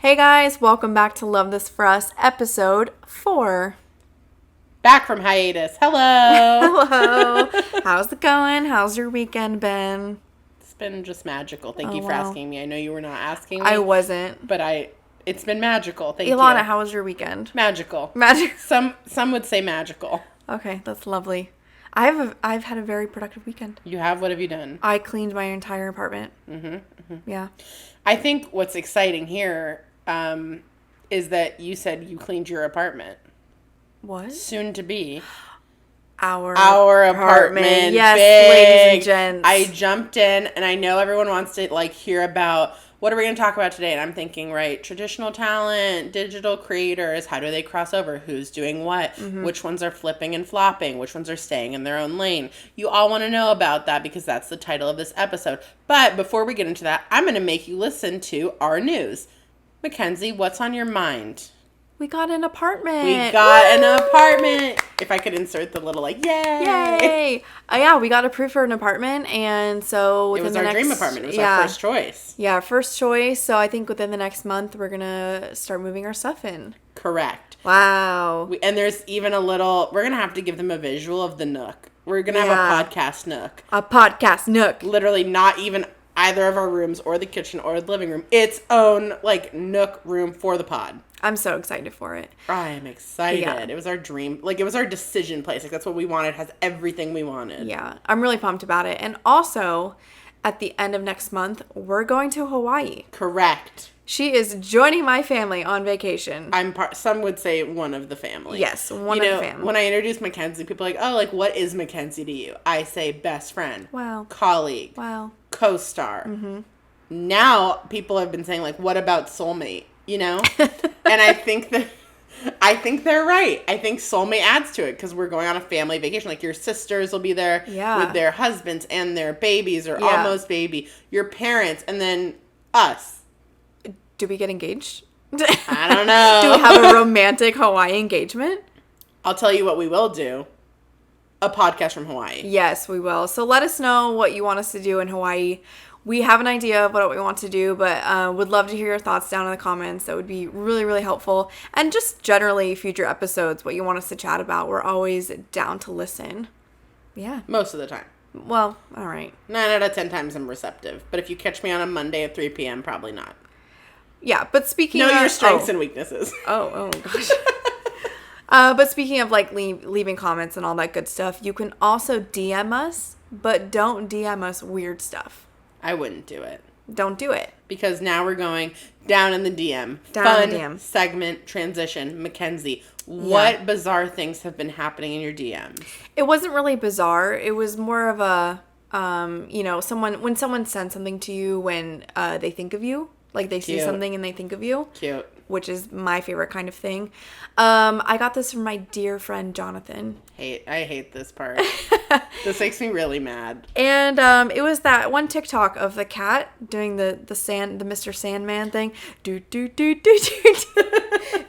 Hey guys, welcome back to Love This For Us, episode 4. Back from hiatus. Hello. Hello. How's it going? How's your weekend been? It's been just magical. Thank you for asking me. I know you were not asking me. I wasn't. But it's been magical. Thank you. Elana, how was your weekend? Magical. Magic. Some would say magical. Okay, that's lovely. I've had a very productive weekend. You have? What have you done? I cleaned my entire apartment. Yeah. I think what's exciting here is that you said you cleaned your apartment. What? Soon to be. Our apartment. Yes, big. ladies and gents. I jumped in, and I know everyone wants to hear about what are we going to talk about today. And I'm thinking, right, traditional talent, digital creators, how do they cross over? Who's doing what? Which ones are flipping and flopping? Which ones are staying in their own lane? You all want to know about that because that's the title of this episode. But before we get into that, I'm going to make you listen to our news. Mackenzie, what's on your mind? We got an apartment. An apartment. If I could insert the little yay. Yay. Yeah, we got approved for an apartment. And so it was our dream apartment. It was our first choice. Yeah, first choice. So I think within the next month, we're going to start moving our stuff in. Correct. Wow. And there's even we're going to have to give them a visual of the nook. We're going to have a podcast nook. A podcast nook. Literally not even either of our rooms or the kitchen or the living room. Its own nook room for the pod. I'm so excited for it. I am excited. Yeah. It was our dream. It was our decision place. That's what we wanted. It has everything we wanted. Yeah. I'm really pumped about it. And also, at the end of next month, we're going to Hawaii. Correct. She is joining my family on vacation. Some would say one of the family. Yes, one of the family. When I introduce Mackenzie, people are like, what is Mackenzie to you? I say best friend. Wow. Colleague. Wow. Co-star. Now, people have been saying, what about soulmate? And I think they're right. I think soulmate adds to it because we're going on a family vacation. Your sisters will be there with their husbands and their babies or almost baby. Your parents and then us. Do we get engaged? I don't know. Do we have a romantic Hawaii engagement? I'll tell you what we will do. A podcast from Hawaii. Yes, we will. So let us know what you want us to do in Hawaii. We have an idea of what we want to do, but would love to hear your thoughts down in the comments. That would be really, really helpful. And just generally future episodes, what you want us to chat about. We're always down to listen. Yeah. Most of the time. Well, all right. 9 out of 10 times I'm receptive. But if you catch me on a Monday at 3 p.m., probably not. Yeah, but speaking of... Know your strengths and weaknesses. Oh gosh. But speaking of leaving comments and all that good stuff, you can also DM us, but don't DM us weird stuff. I wouldn't do it. Don't do it. Because now we're going down in the DM. Down in the DM. Segment, transition. Mackenzie, what bizarre things have been happening in your DMs? It wasn't really bizarre. It was more of a, when someone sends something to you when they think of you. They see something and they think of you. Cute. Which is my favorite kind of thing. I got this from my dear friend, Jonathan. I hate this part. This makes me really mad. And it was that one TikTok of the cat doing the Mr. Sandman thing. Do,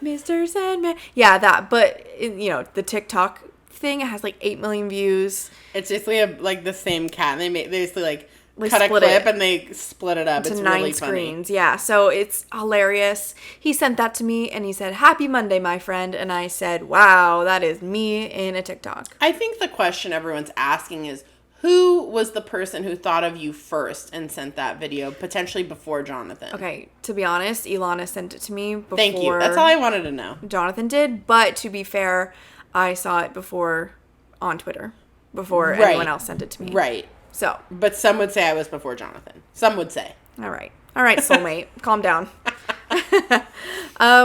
Mr. Sandman. Yeah, that. But, the TikTok thing, it has 8 million views. It's basically the same cat. They basically cut a clip and they split it up. It's really 9 screens. Funny. Yeah, so it's hilarious. He sent that to me and he said, "Happy Monday, my friend." And I said, "Wow, that is me in a TikTok." I think the question everyone's asking is, who was the person who thought of you first and sent that video, potentially before Jonathan? Okay, to be honest, Elana sent it to me before. Thank you. That's all I wanted to know. Jonathan did, but to be fair, I saw it before on Twitter, before anyone else sent it to me. Right. So. But some would say I was before Jonathan. Some would say. All right, soulmate. Calm down.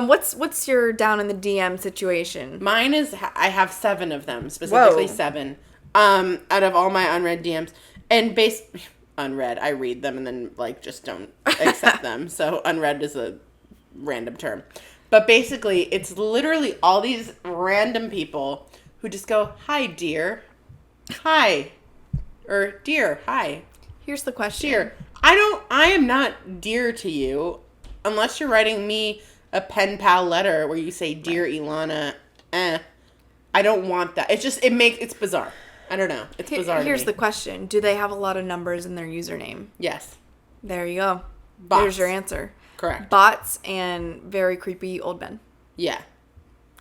What's your down in the DM situation? Mine is, I have 7 of them, specifically 7. Out of all my unread DMs. And unread, I read them and then just don't accept them. So unread is a random term. But basically, it's literally all these random people who just go, "Hi, dear. Hi." Or, "Dear, hi." Here's the question. Dear. I am not dear to you unless you're writing me a pen pal letter where you say, "Dear Elana," I don't want that. It's bizarre. I don't know. It's bizarre. Here's the question. Do they have a lot of numbers in their username? Yes. There you go. Bots. There's your answer. Correct. Bots and very creepy old men. Yeah.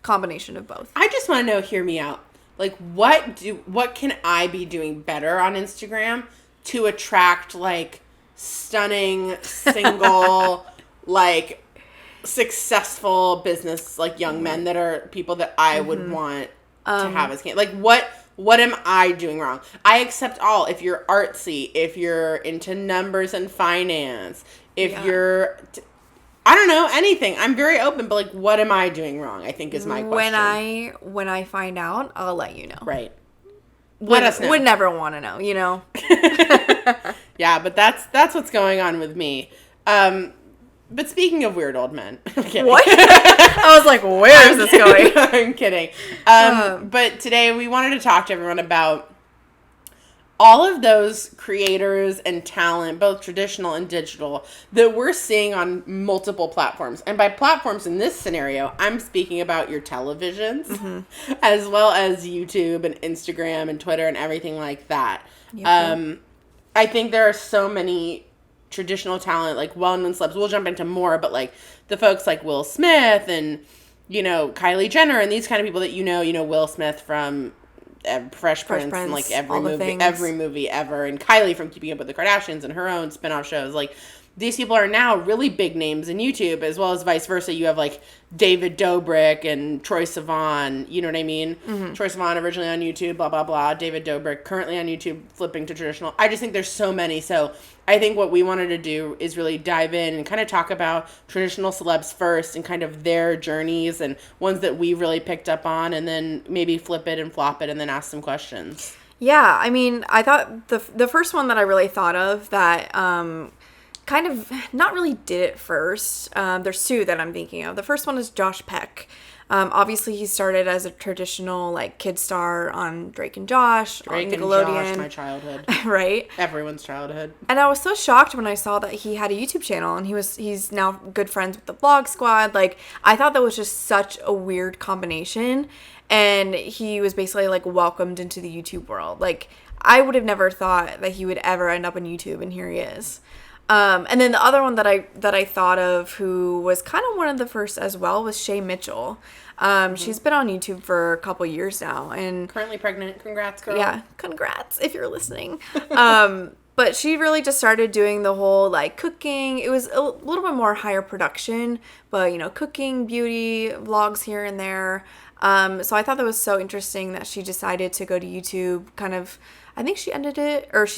Combination of both. I just want to know, hear me out. Like, what can I be doing better on Instagram to attract, like, stunning, single, like, successful business, like, young men that are people that I would want to have as like, what am I doing wrong? I accept all. If you're artsy, if you're into numbers and finance, if you're, I don't know, anything. I'm very open, but like, what am I doing wrong? I think is my question. When I find out, I'll let you know. Right. Let us know. Would never want to know, you know? Yeah, but that's what's going on with me. But speaking of weird old men. I'm kidding. What? I was like, where is this going? I'm kidding. But today we wanted to talk to everyone about all of those creators and talent, both traditional and digital, that we're seeing on multiple platforms. And by platforms in this scenario, I'm speaking about your televisions, as well as YouTube and Instagram and Twitter and everything like that. Yep. I think there are so many traditional talent, like well-known celebs. We'll jump into more, but like the folks like Will Smith and, you know, Kylie Jenner and these kind of people that you know Will Smith from Fresh Prince and like every movie ever, and Kylie from Keeping Up with the Kardashians and her own spin-off shows. Like, these people are now really big names in YouTube, as well as vice versa. You have like David Dobrik and Troye Sivan, you know what I mean? Troye Sivan originally on YouTube, blah, blah, blah. David Dobrik currently on YouTube, flipping to traditional. I just think there's so many. So I think what we wanted to do is really dive in and kind of talk about traditional celebs first and kind of their journeys and ones that we really picked up on, and then maybe flip it and flop it and then ask some questions. Yeah, I mean, I thought the first one that I really thought of that kind of not really did it first. There's two that I'm thinking of. The first one is Josh Peck. Obviously, he started as a traditional like kid star on Drake and Josh on Nickelodeon. Drake and Josh, my childhood. Right? Everyone's childhood. And I was so shocked when I saw that he had a YouTube channel and he's now good friends with the Vlog Squad. Like, I thought that was just such a weird combination. And he was basically like welcomed into the YouTube world. Like, I would have never thought that he would ever end up on YouTube, and here he is. And then the other one that I thought of, who was kind of one of the first as well, was Shay Mitchell. She's been on YouTube for a couple years now, and currently pregnant. Congrats, girl. Yeah, congrats if you're listening. But she really just started doing the whole like cooking. It was a little bit more higher production, but you know, cooking, beauty, vlogs here and there. So I thought that was so interesting that she decided to go to YouTube kind of, I think she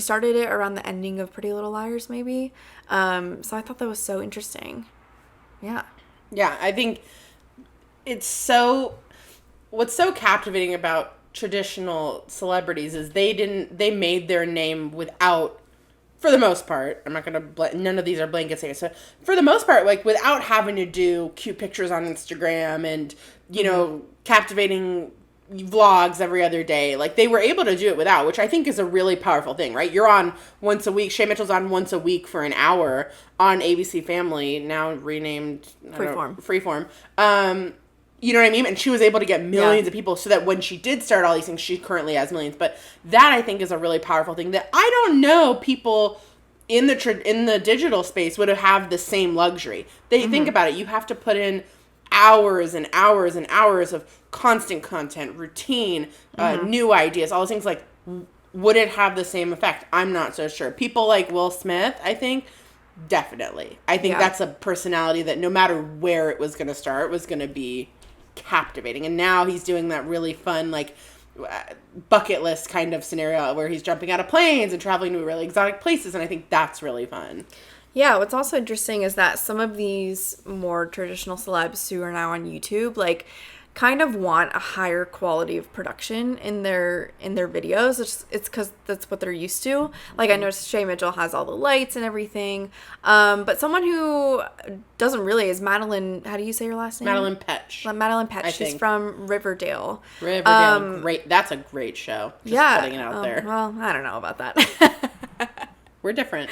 started it around the ending of Pretty Little Liars, maybe. So I thought that was so interesting. Yeah. Yeah, I think what's so captivating about traditional celebrities is they made their name without, for the most part, I'm not going to, none of these are blanket statements, so for the most part, like, without having to do cute pictures on Instagram and, you know, captivating vlogs every other day. Like, they were able to do it without, which I think is a really powerful thing, right? You're on once a week. Shay Mitchell's on once a week for an hour on ABC Family, now renamed Freeform. You know what I mean? And she was able to get millions of people, so that when she did start all these things, she currently has millions. But that, I think, is a really powerful thing that I don't know people in the digital space would have the same luxury. They think about it. You have to put in hours and hours and hours of constant content, routine, new ideas, all those things. Like, would it have the same effect? I'm not so sure. People like Will Smith, I think, definitely. I think that's a personality that no matter where it was going to start was going to be captivating. And now he's doing that really fun, like, bucket list kind of scenario where he's jumping out of planes and traveling to really exotic places. And I think that's really fun. Yeah, what's also interesting is that some of these more traditional celebs who are now on YouTube, like, kind of want a higher quality of production in their videos. It's because that's what they're used to. Like, I noticed Shay Mitchell has all the lights and everything. But someone who doesn't really is Madeline. How do you say your last name? Madeline Petch. Madeline Petch. She's from Riverdale. Great. That's a great show. Just putting it out there. Well, I don't know about that. We're different.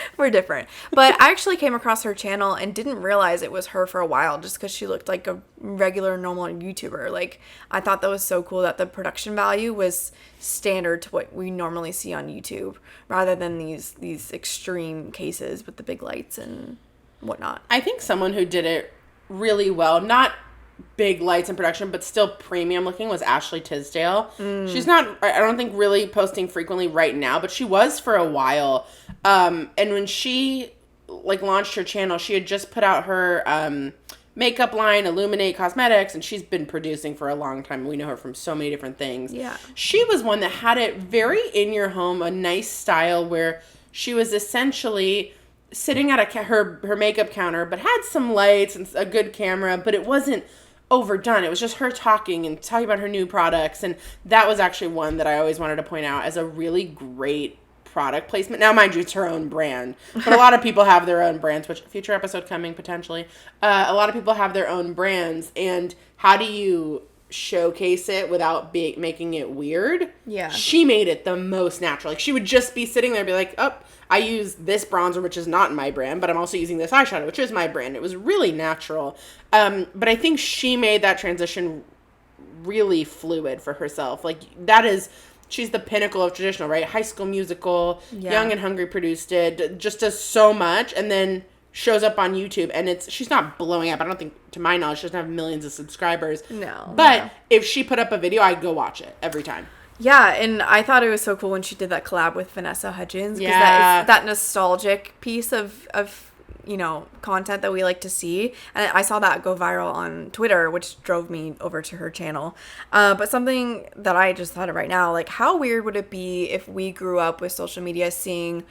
But I actually came across her channel and didn't realize it was her for a while, just because she looked like a regular, normal YouTuber. Like, I thought that was so cool that the production value was standard to what we normally see on YouTube, rather than these extreme cases with the big lights and whatnot. I think someone who did it really well, not big lights and production, but still premium looking, was Ashley Tisdale. She's not, I don't think, really posting frequently right now, but she was for a while. And when she like launched her channel, she had just put out her makeup line, Illuminate Cosmetics, and she's been producing for a long time. We know her from so many different things. Yeah. She was one that had it very in your home, a nice style where she was essentially sitting at her makeup counter, but had some lights and a good camera, but it wasn't overdone. It was just her talking about her new products, and that was actually one that I always wanted to point out as a really great product placement. Now, mind you, it's her own brand, but a lot of people have their own brands, which future episode coming potentially. A lot of people have their own brands, and how do you showcase it without making it weird? Yeah. She made it the most natural. Like, she would just be sitting there and be like, oh, I use this bronzer, which is not my brand, but I'm also using this eyeshadow, which is my brand. It was really natural. But I think she made that transition really fluid for herself. Like, she's the pinnacle of traditional, right? High School Musical, Young and Hungry produced it, just does so much, and then shows up on YouTube, and she's not blowing up. I don't think, to my knowledge, she doesn't have millions of subscribers. No. But if she put up a video, I'd go watch it every time. Yeah, and I thought it was so cool when she did that collab with Vanessa Hudgens. Because that nostalgic piece of content that we like to see. And I saw that go viral on Twitter, which drove me over to her channel. But something that I just thought of right now, like, how weird would it be if we grew up with social media seeing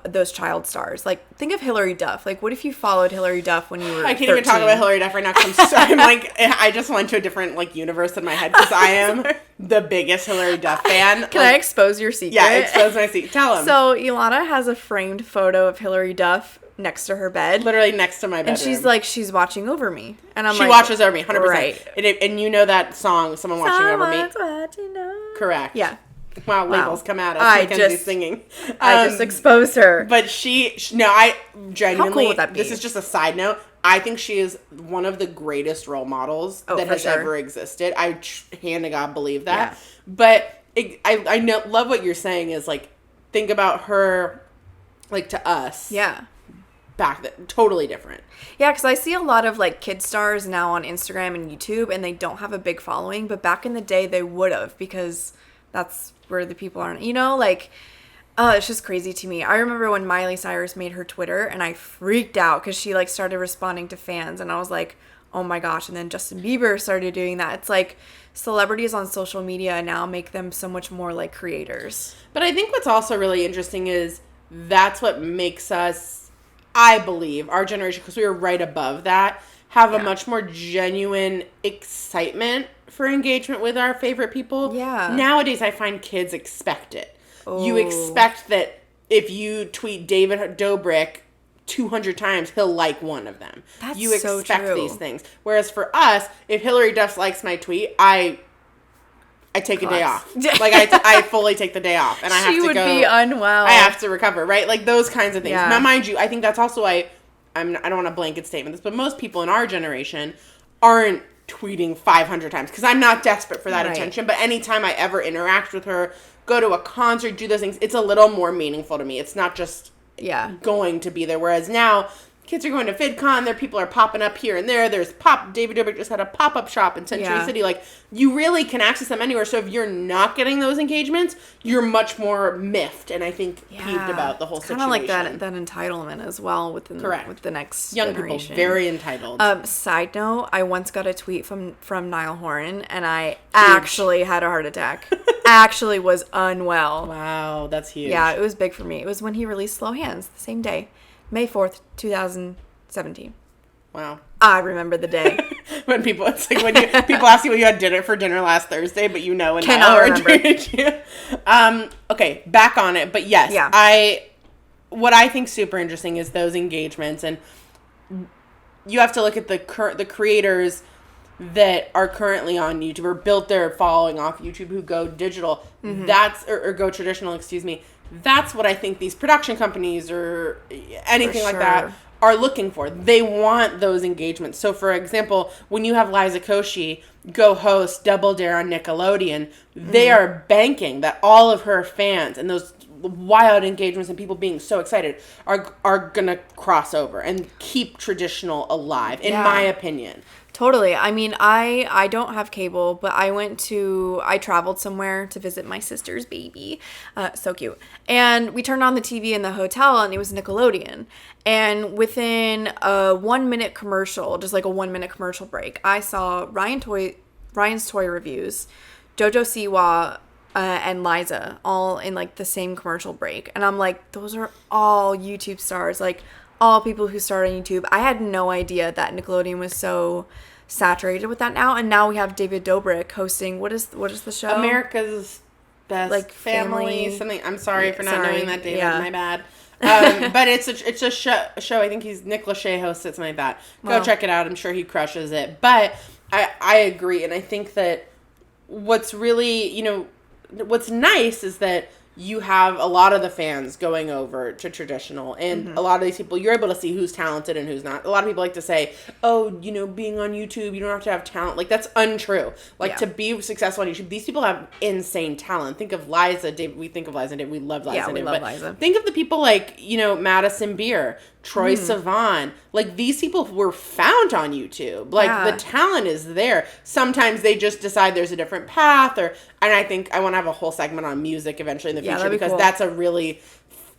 those child stars? Like, think of Hilary Duff. Like, what if you followed Hilary Duff when you were 13? I can't even talk about Hilary Duff right now because I'm like, I just went to a different, like, universe in my head because I am the biggest Hilary Duff fan. Can I expose your secret? Yeah, expose my secret. Tell him. So, Elana has a framed photo of Hilary Duff next to her bed. Literally next to my bedroom. And she's like, she's watching over me. And she watches over me, 100%. Right. And you know that song, Someone Watching Over Me? Watching over. Correct. Yeah. Wow, labels come at us. Mackenzie's singing. I just exposed her. But I genuinely, how cool would that be? This is just a side note. I think she is one of the greatest role models that has ever existed. I hand to God believe that. Yeah. But I love what you're saying is, like, think about her, like, to us. Yeah. Back then, totally different. Yeah, because I see a lot of, like, kid stars now on Instagram and YouTube, and they don't have a big following, but back in the day they would have, because that's where the people are, like, it's just crazy to me. I remember when Miley Cyrus made her Twitter, and I freaked out because she, like, started responding to fans, and I was like, oh my gosh. And then Justin Bieber started doing that. It's like celebrities on social media now make them so much more like creators. But I think what's also really interesting is that's what makes us, I believe, our generation, because we were right above that, have a much more genuine excitement for engagement with our favorite people. Yeah. Nowadays, I find kids expect it. Oh. You expect that if you tweet David Dobrik 200 times, he'll like one of them. That's you so expect true. these things. Whereas for us, if Hilary Duff likes my tweet, I take a day off. Like, I fully take the day off. And I have to go. She would be unwell. I have to recover, right? Like, those kinds of things. Yeah. Now, mind you, I think that's also why I don't want to blanket statement this, but most people in our generation aren't tweeting 500 times because I'm not desperate for that attention. But anytime I ever interact with her, go to a concert, do those things, it's a little more meaningful to me. It's not just going to be there. Whereas now, kids are going to FidCon, their people are popping up here and there. David Dobrik just had a pop-up shop in Century City. Like, you really can access them anywhere. So if you're not getting those engagements, you're much more miffed and I think peeved about the whole situation. Kind of like that entitlement as well with the next young generation. People, very entitled. Side note, I once got a tweet from Niall Horan and I actually had a heart attack. Actually was unwell. Wow, that's huge. Yeah, it was big for me. It was when he released Slow Hands the same day. May 4th, 2017. Wow. I remember the day. When people ask you what you had for dinner last Thursday, but you know and cannot remember. You. Okay, back on it. But yes, what I think super interesting is those engagements, and you have to look at the creators that are currently on YouTube or built their following off YouTube who go digital. Mm-hmm. Or go traditional, excuse me. That's what I think these production companies or anything like that are looking for. They want those engagements. So, for example, when you have Liza Koshy go host Double Dare on Nickelodeon, they are banking that all of her fans and those wild engagements and people being so excited are gonna cross over and keep traditional alive, in my opinion. Totally. I mean, I don't have cable, but I traveled somewhere to visit my sister's baby. So cute. And we turned on the TV in the hotel, and it was Nickelodeon. And within a 1-minute commercial, just like a 1-minute commercial break, I saw Ryan's Toy Reviews, JoJo Siwa, and Liza all in like the same commercial break. And I'm like, those are all YouTube stars. Like, all people who started on YouTube. I had no idea that Nickelodeon was so saturated with that now. And now we have David Dobrik hosting, what is the show? America's Best like Family something. I'm sorry for not knowing that, David. My bad. But it's a show. I think Nick Lachey hosts it, something like that. Go check it out. I'm sure he crushes it. But I agree, and I think that what's really, what's nice is that you have a lot of the fans going over to traditional, and a lot of these people, you're able to see who's talented and who's not. A lot of people like to say, oh, being on YouTube, you don't have to have talent. Like, that's untrue. Like, to be successful on YouTube, these people have insane talent. Think of Liza, David. We think of Liza, David. We love Liza. Yeah, we love Liza. Think of the people like, Madison Beer, Troye Sivan. Like, these people were found on YouTube. Like, the talent is there. Sometimes they just decide there's a different path, and I think I want to have a whole segment on music eventually in the future, because that's a really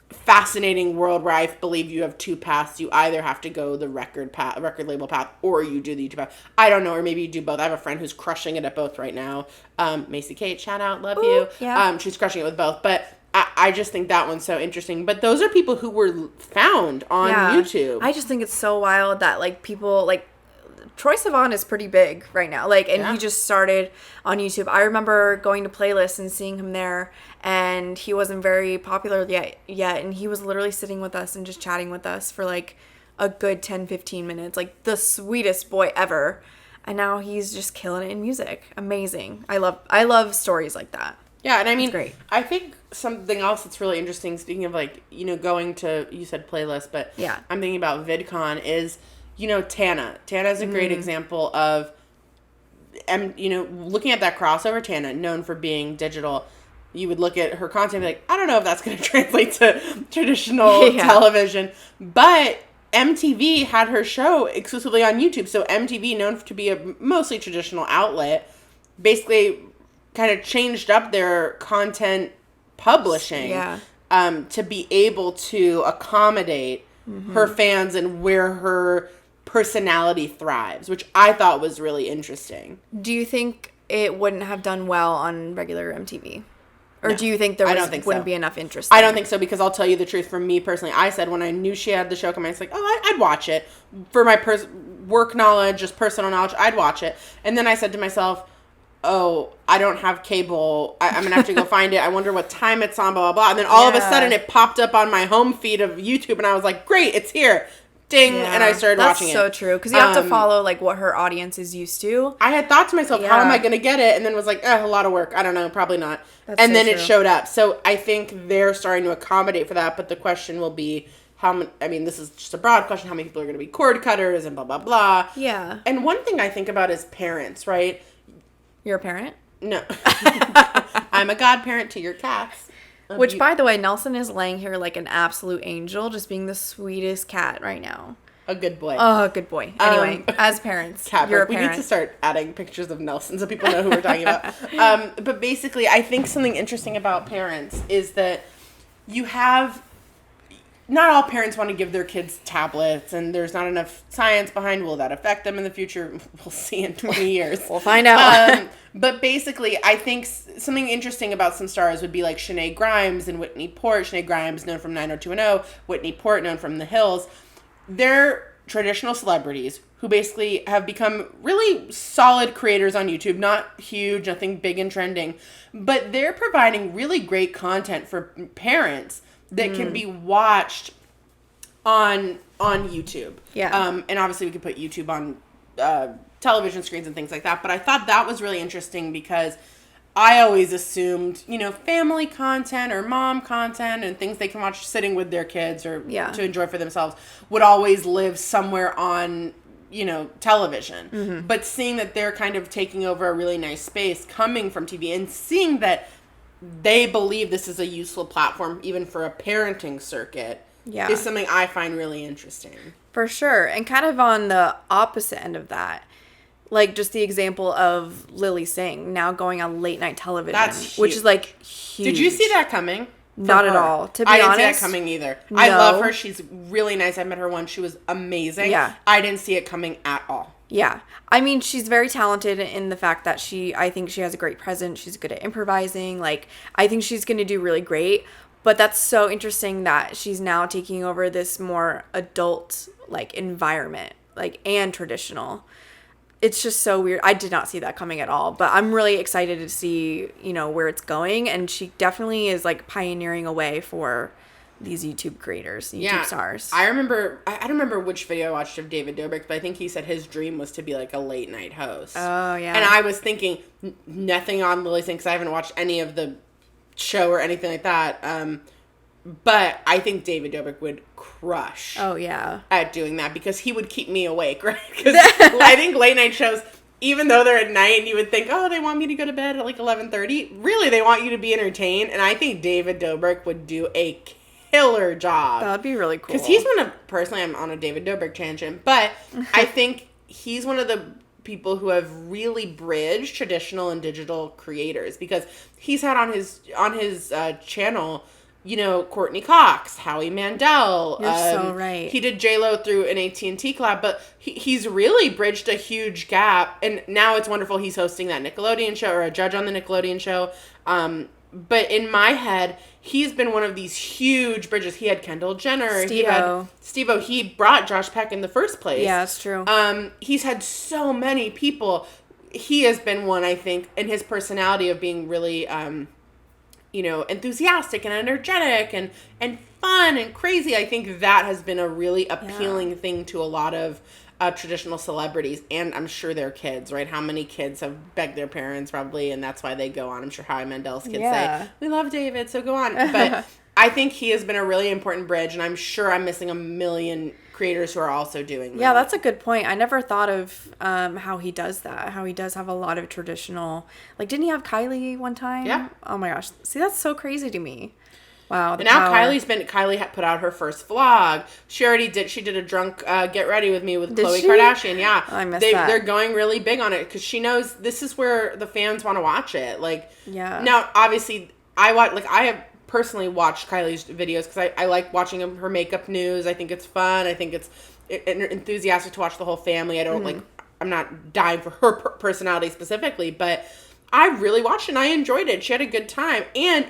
fascinating world where I believe you have two paths. You either have to go the record label path, or you do the YouTube path. I don't know, or maybe you do both. I have a friend who's crushing it at both right now. Macy Kate, shout out, love you. Yeah. She's crushing it with both, but I just think that one's so interesting. But those are people who were found on YouTube. I just think it's so wild that, like, people, like, Troye Sivan is pretty big right now. Like, and he just started on YouTube. I remember going to Playlists and seeing him there, and he wasn't very popular yet. And he was literally sitting with us and just chatting with us for, like, a good 10-15 minutes. Like, the sweetest boy ever. And now he's just killing it in music. Amazing. I love stories like that. Yeah, and I mean, great. I think something else that's really interesting, speaking of, like, going to, you said Playlist, but I'm thinking about VidCon, is, Tana. Tana is a great example of, looking at that crossover. Tana, known for being digital, you would look at her content and be like, I don't know if that's going to translate to traditional television, but MTV had her show exclusively on YouTube, so MTV, known to be a mostly traditional outlet, basically kind of changed up their content publishing to be able to accommodate her fans and where her personality thrives, which I thought was really interesting. Do you think it wouldn't have done well on regular MTV? Or do you think wouldn't be enough interest there? I don't think so, because I'll tell you the truth, for me personally, I said when I knew she had the show coming, I was like, I'd watch it. For my work knowledge, just personal knowledge, I'd watch it. And then I said to myself, I don't have cable. I'm going to have to go find it. I wonder what time it's on, blah, blah, blah. And then all of a sudden it popped up on my home feed of YouTube, and I was like, great, it's here. Ding. Yeah, and I started watching it. That's so true. Because you have to follow, like, what her audience is used to. I had thought to myself, how am I going to get it? And then was like, a lot of work. I don't know. Probably not. And then it showed up. So I think they're starting to accommodate for that. But the question will be, this is just a broad question, how many people are going to be cord cutters and blah, blah, blah. Yeah. And one thing I think about is parents, right? You're a parent? No. I'm a godparent to your cats. Which, by the way, Nelson is laying here like an absolute angel, just being the sweetest cat right now. A good boy. Oh, good boy. Anyway, as parents, you're a parent. We need to start adding pictures of Nelson so people know who we're talking about. But basically, I think something interesting about parents is that you have... Not all parents want to give their kids tablets, and there's not enough science behind, will that affect them in the future? We'll see in 20 years. We'll find out. But basically, I think something interesting about some stars would be like Shanae Grimes and Whitney Port. Shanae Grimes, known from 90210, Whitney Port, known from The Hills. They're traditional celebrities who basically have become really solid creators on YouTube. Not huge, nothing big and trending, but they're providing really great content for parents that can be watched on YouTube. Yeah. And obviously we could put YouTube on television screens and things like that. But I thought that was really interesting because I always assumed, family content or mom content and things they can watch sitting with their kids or to enjoy for themselves would always live somewhere on, television. But seeing that they're kind of taking over a really nice space coming from TV and seeing that they believe this is a useful platform even for a parenting circuit is something I find really interesting. For sure. And kind of on the opposite end of that, like just the example of Lily Singh now going on late night television. That's huge. Which is like huge. Did you see that coming? Not at all. To be honest, I didn't see that coming either. No. I love her. She's really nice. I met her once. She was amazing. Yeah. I didn't see it coming at all. Yeah. I mean, she's very talented in the fact that I think she has a great presence. She's good at improvising. Like, I think she's going to do really great. But that's so interesting that she's now taking over this more adult, like, environment, like, and traditional. It's just so weird. I did not see that coming at all, but I'm really excited to see, you know, where it's going. And she definitely is like pioneering a way for these YouTube creators, YouTube stars. I remember, I don't remember which video I watched of David Dobrik, but I think he said his dream was to be like a late night host. Oh, yeah. And I was thinking nothing on Lily Singh because I haven't watched any of the show or anything like that. But I think David Dobrik would crush. Oh, yeah. At doing that because he would keep me awake, right? Because I think late night shows, even though they're at night and you would think, oh, they want me to go to bed at like 11:30. Really, they want you to be entertained. And I think David Dobrik would do a killer job. That would be really cool. Because he's personally, I'm on a David Dobrik tangent, but I think he's one of the people who have really bridged traditional and digital creators because he's had on his channel, you know, Courtney Cox, Howie Mandel. You're so right. He did J-Lo through an AT&T collab, but he's really bridged a huge gap. And now it's wonderful he's hosting that Nickelodeon show or a judge on the Nickelodeon show. But in my head, he's been one of these huge bridges. He had Kendall Jenner. Steve-O. He brought Josh Peck in the first place. Yeah, that's true. He's had so many people. He has been one, I think, in his personality of being really... you know, enthusiastic and energetic and fun and crazy. I think that has been a really appealing thing to a lot of traditional celebrities, and I'm sure their kids, right? How many kids have begged their parents probably, and that's why they go on. I'm sure Howie Mandel's kids say, we love David, so go on. But I think he has been a really important bridge, and I'm sure I'm missing a million creators who are also doing that. Yeah, that's a good point. I never thought of how he does that, how he does have a lot of traditional, like, didn't he have Kylie one time? Yeah. Oh my gosh. See, that's so crazy to me. Wow. And now Kylie had put out her first vlog. She did a drunk Get Ready With Me with Khloe Kardashian. Yeah. Oh, I missed that. They're going really big on it because she knows this is where the fans want to watch it. Like, yeah. Now, obviously, I have personally watched Kylie's videos because I like watching her makeup news. I think it's fun. I think it's enthusiastic to watch the whole family. I don't I'm not dying for her personality specifically, but I really watched it and I enjoyed it. She had a good time. And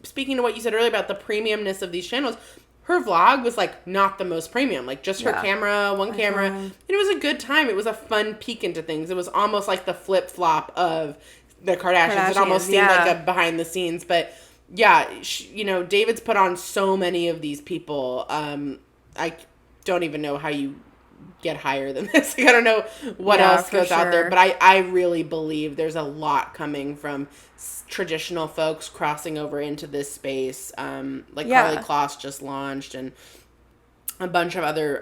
speaking to what you said earlier about the premiumness of these channels, her vlog was like not the most premium, like just her camera, one camera. And it was a good time. It was a fun peek into things. It was almost like the flip flop of the Kardashians. It almost seemed like a behind the scenes, but yeah, you know, David's put on so many of these people. I don't even know how you get higher than this. Like, I don't know what else goes out there, but I really believe there's a lot coming from traditional folks crossing over into this space. Carly Kloss just launched, and a bunch of other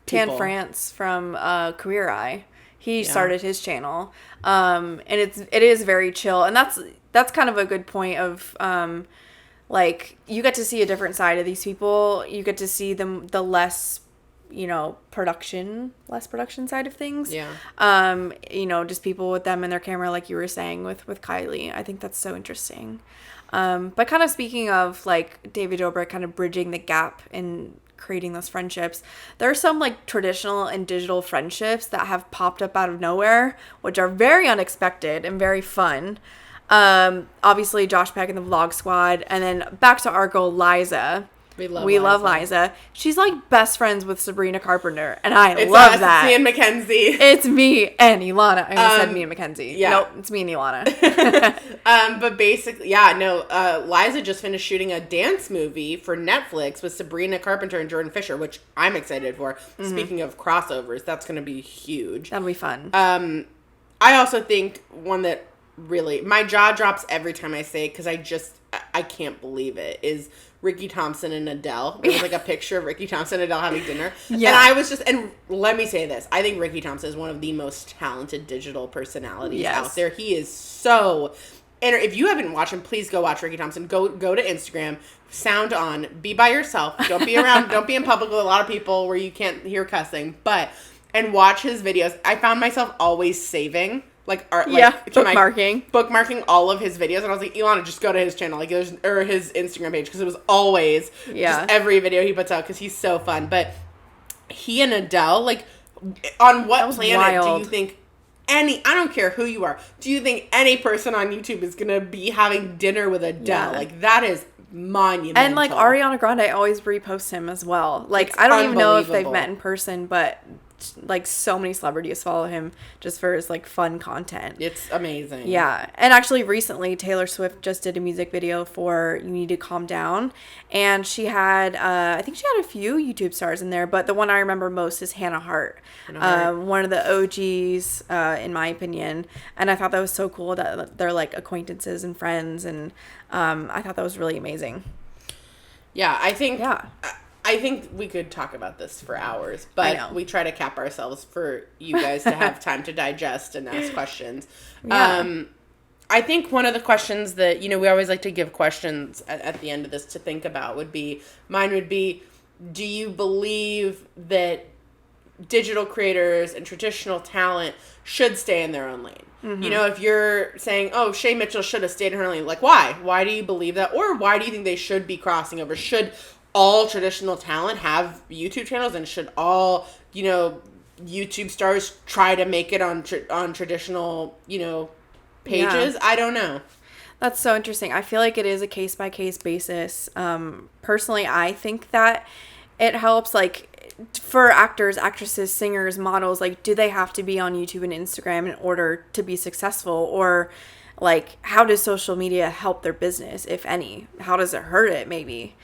Tan France from Queer Eye. He started his channel, and it is very chill, and that's kind of a good point of like, you get to see a different side of these people. You get to see them the less production side of things. Yeah. Just people with them and their camera, like you were saying with Kylie. I think that's so interesting. But kind of speaking of like David Dobrik kind of bridging the gap in creating those friendships, there are some like traditional and digital friendships that have popped up out of nowhere, which are very unexpected and very fun. Obviously Josh Peck and the Vlog Squad, and then back to our girl Liza. We love Liza. She's like best friends with Sabrina Carpenter, and I love that. It's me and Mackenzie. It's me and Elana. I almost said me and Mackenzie. Yeah. Nope, it's me and Elana. But basically, Liza just finished shooting a dance movie for Netflix with Sabrina Carpenter and Jordan Fisher, which I'm excited for. Mm-hmm. Speaking of crossovers, that's going to be huge. That'll be fun. I also think one that really, my jaw drops every time I say it because I can't believe it, is Ricky Thompson and Adele. There was like a picture of Ricky Thompson and Adele having dinner. Yeah. And I was and let me say this, I think Ricky Thompson is one of the most talented digital personalities out there. He is so if you haven't watched him, please go watch Ricky Thompson. Go to Instagram, sound on, be by yourself. Don't be around, don't be in public with a lot of people where you can't hear cussing, and watch his videos. I found myself always saving, bookmarking all of his videos, and I was like, Elana, just go to his channel, or his Instagram page, because it was always just every video he puts out, because he's so fun. But he and Adele, like, on what planet do you think I don't care who you are, do you think any person on YouTube is gonna be having dinner with Adele? Like, that is monumental. And like Ariana Grande, I always repost him as well. Like, I don't even know if they've met in person, but like so many celebrities follow him just for his like fun content. It's amazing. Yeah. And actually recently Taylor Swift just did a music video for You Need to Calm Down, and she had I think she had a few YouTube stars in there, but the one I remember most is Hannah Hart. One of the OGs in my opinion, and I thought that was so cool that they're like acquaintances and friends, and I thought that was really amazing. Yeah, I think we could talk about this for hours, but we try to cap ourselves for you guys to have time to digest and ask questions. Yeah. I think one of the questions that, we always like to give questions at the end of this to think about would be, do you believe that digital creators and traditional talent should stay in their own lane? Mm-hmm. If you're saying, oh, Shay Mitchell should have stayed in her lane, like, why? Why do you believe that? Or why do you think they should be crossing over? Should all traditional talent have YouTube channels, and should all, YouTube stars try to make it on traditional, pages? Yeah. I don't know. That's so interesting. I feel like it is a case-by-case basis. Personally, I think that it helps, like, for actors, actresses, singers, models, like, do they have to be on YouTube and Instagram in order to be successful? Or, like, how does social media help their business, if any? How does it hurt it, maybe?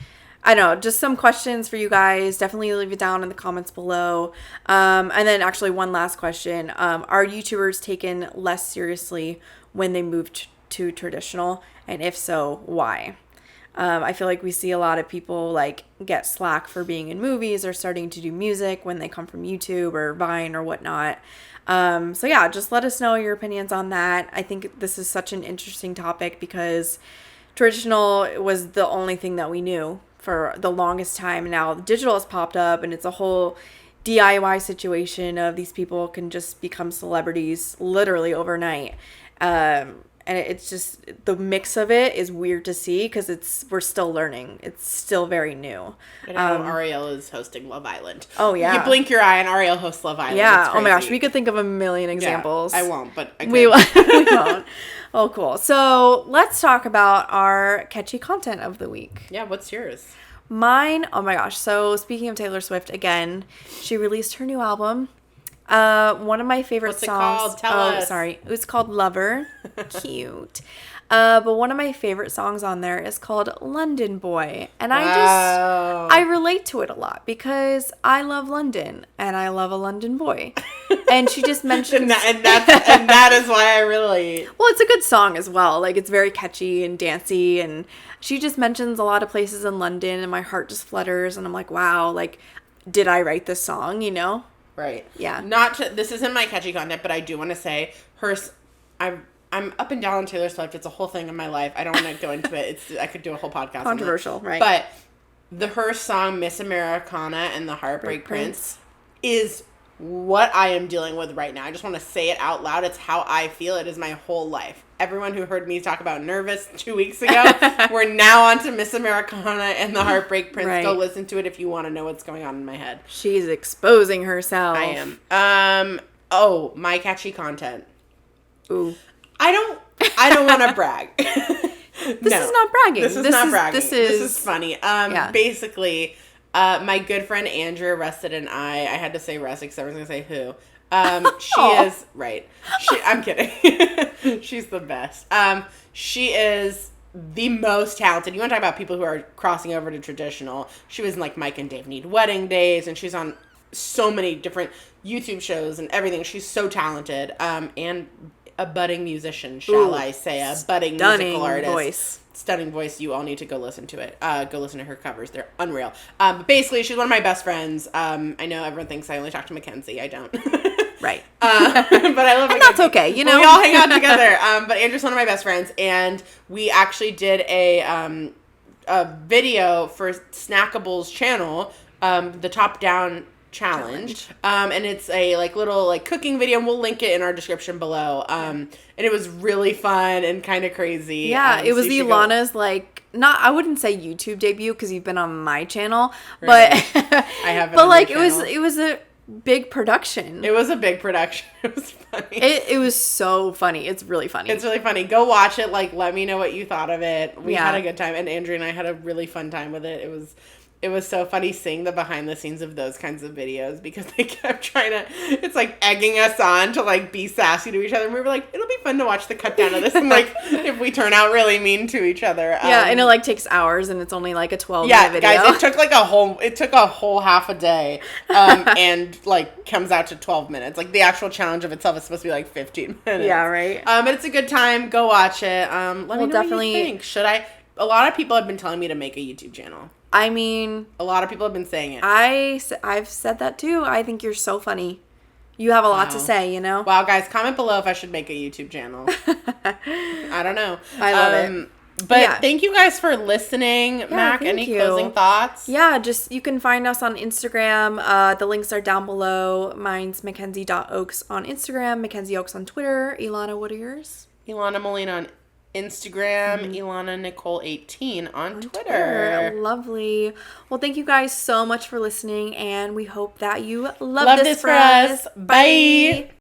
I don't know, just some questions for you guys. Definitely leave it down in the comments below. And then actually one last question. Are YouTubers taken less seriously when they move to traditional? And if so, why? I feel like we see a lot of people like get slack for being in movies or starting to do music when they come from YouTube or Vine or whatnot. So yeah, just let us know your opinions on that. I think this is such an interesting topic because traditional was the only thing that we knew for the longest time. Now digital has popped up, and it's a whole DIY situation of these people can just become celebrities literally overnight. And it's just, the mix of it is weird to see because we're still learning. It's still very new. I know Ariel is hosting Love Island. Oh yeah. You blink your eye and Ariel hosts Love Island. Yeah. Oh my gosh. We could think of a million examples. Yeah, I won't, but I could. We won't. Oh, cool. So let's talk about our catchy content of the week. Yeah. What's yours? Mine. Oh my gosh. So speaking of Taylor Swift again, she released her new album. One of my favorite songs. What's it called? Tell us. Sorry. It was called Lover. Cute. But one of my favorite songs on there is called London Boy. And I relate to it a lot because I love London and I love a London boy. And she just mentioned and that is why I relate. Well, it's a good song as well. Like, it's very catchy and dancey, and she just mentions a lot of places in London, and my heart just flutters, and I'm like, wow, like, did I write this song, Right. Yeah. This isn't my catchy content, but I do want to say I'm up and down on Taylor Swift. It's a whole thing in my life. I don't want to go into it. I could do a whole podcast. Controversial, right? But her song Miss Americana and the Heartbreak Prince is what I am dealing with right now. I just want to say it out loud. It's how I feel. It is my whole life. Everyone who heard me talk about Nervous 2 weeks ago, we're now on to Miss Americana and the Heartbreak Prince. Right. Go listen to it if you want to know what's going on in my head. She's exposing herself. I am. My catchy content. Ooh. I don't want to brag. This is not bragging. This is not bragging. This is funny. Basically, my good friend Andrew arrested an I had to say arrested because I was going to say who. She is, right. I'm kidding. She's the best. She is the most talented. You want to talk about people who are crossing over to traditional. She was in like Mike and Dave Need Wedding Days, and she's on so many different YouTube shows and everything. She's so talented. And a budding musician, shall I say, a budding musical artist. Stunning voice. You all need to go listen to it. Go listen to her covers. They're unreal. But basically, she's one of my best friends. I know everyone thinks I only talk to Mackenzie. I don't. Right. But I love Mackenzie. And that's okay, you know? We all hang out together. But Andrew's one of my best friends, and we actually did a video for Snackables channel, the Top Down Challenge. And it's a little cooking video, and we'll link it in our description below. And it was really fun and kind of crazy. Yeah, it was Elana's I wouldn't say YouTube debut because you've been on my channel, but I have. But it was a big production. It was a big production. It was funny. It was so funny. It's really funny. It's really funny. Go watch it. Let me know what you thought of it. We had a good time, and Andrew and I had a really fun time with it. It was so funny seeing the behind the scenes of those kinds of videos because they kept trying to, it's egging us on to be sassy to each other. And we were like, it'll be fun to watch the cut down of this and if we turn out really mean to each other. And it takes hours and it's only a 12-minute video. Yeah, guys, it took a whole half a day and comes out to 12 minutes. The actual challenge of itself is supposed to be 15 minutes. Yeah, right. But it's a good time. Go watch it. Let me know definitely, what you think. Should I? A lot of people have been telling me to make a YouTube channel. I mean, a lot of people have been saying it. I've said that too. I think you're so funny. You have a lot to say, you know? Wow, guys, comment below if I should make a YouTube channel. I don't know. I love it. But thank you guys for listening. Yeah, Mac, any closing thoughts? Yeah, you can find us on Instagram. The links are down below. Mine's Mackenzie.Oaks on Instagram, Mackenzie Oaks on Twitter. Elana, what are yours? Elana Moline on Instagram, Elana Nicole 18 on Twitter. Lovely. Well, thank you guys so much for listening, and we hope that you love this for us. Bye.